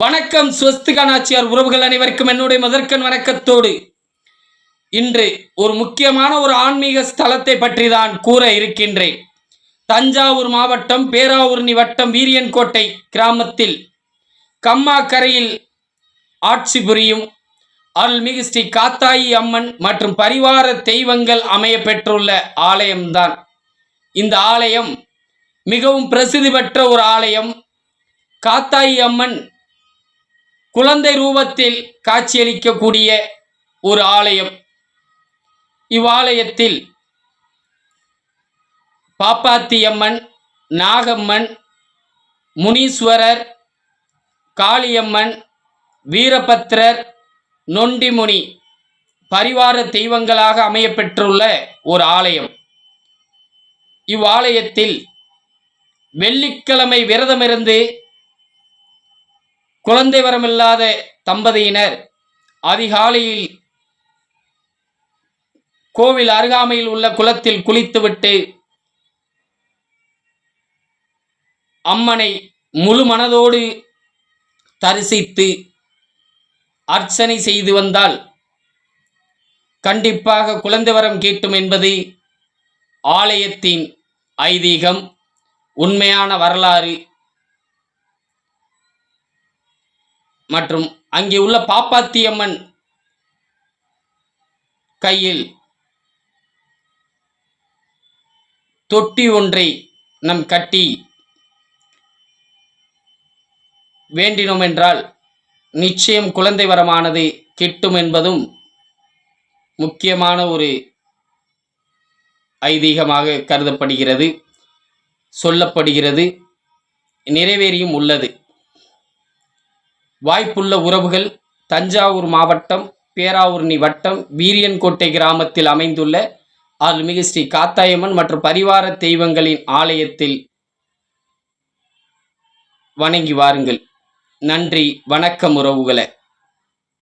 வணக்கம் ஸ்வஸ்திகா நாச்சியார் உறவுகள் அனைவருக்கும் என்னுடைய முதற்கண் வணக்கத்தோடு இன்று ஒரு முக்கியமான ஒரு ஆன்மீக ஸ்தலத்தை பற்றி தான் கூற இருக்கின்றேன். தஞ்சாவூர் மாவட்டம் பேராவூரணி வட்டம் வீரியன்கோட்டை கிராமத்தில் கம்மா கரையில் ஆட்சி புரியும் அருள்மிகு ஸ்ரீ காத்தாயி அம்மன் மற்றும் பரிவார தெய்வங்கள் அமைய பெற்றுள்ள ஆலயம்தான். இந்த ஆலயம் மிகவும் பிரசித்தி பெற்ற ஒரு ஆலயம். காத்தாயி அம்மன் குழந்தை ரூபத்தில் காட்சியளிக்கக்கூடிய ஒரு ஆலயம். இவ்வாலயத்தில் பாப்பாத்தியம்மன், நாகம்மன், முனீஸ்வரர், காளியம்மன், வீரபத்ரர், நொண்டிமுனி பரிவார தெய்வங்களாக அமையப்பெற்றுள்ள ஒரு ஆலயம். இவ்வாலயத்தில் வெள்ளிக்கிழமை விரதமிருந்து குழந்தை வரமில்லாத தம்பதியினர் அதிகாலையில் கோவில் அருகாமையில் உள்ள குளத்தில் குளித்துவிட்டு அம்மனை முழு மனதோடு தரிசித்து அர்ச்சனை செய்து வந்தால் கண்டிப்பாக குழந்தை வரம் கேட்டும் என்பது ஆலயத்தின் ஐதீகம், உண்மையான வரலாறு. மற்றும் அங்கே உள்ள பாப்பாத்தியம்மன் கையில் தொட்டி ஒன்றை நம் கட்டி வேண்டினோம் என்றால் நிச்சயம் குழந்தை வரமானது கிட்டும் என்பதும் முக்கியமான ஒரு ஐதீகமாக கருதப்படுகிறது, சொல்லப்படுகிறது, நிறைவேறியும் உள்ளது. வாய்ப்புள்ள உறவுகள் தஞ்சாவூர் மாவட்டம் பேராவூரணி வட்டம் வீரியன்கோட்டை கிராமத்தில் அமைந்துள்ள அருள்மிகு ஸ்ரீ காத்தாயம்மன் மற்றும் பரிவார தெய்வங்களின் ஆலயத்தில் வணங்கி வாருங்கள். நன்றி, வணக்கம் உறவுகளே.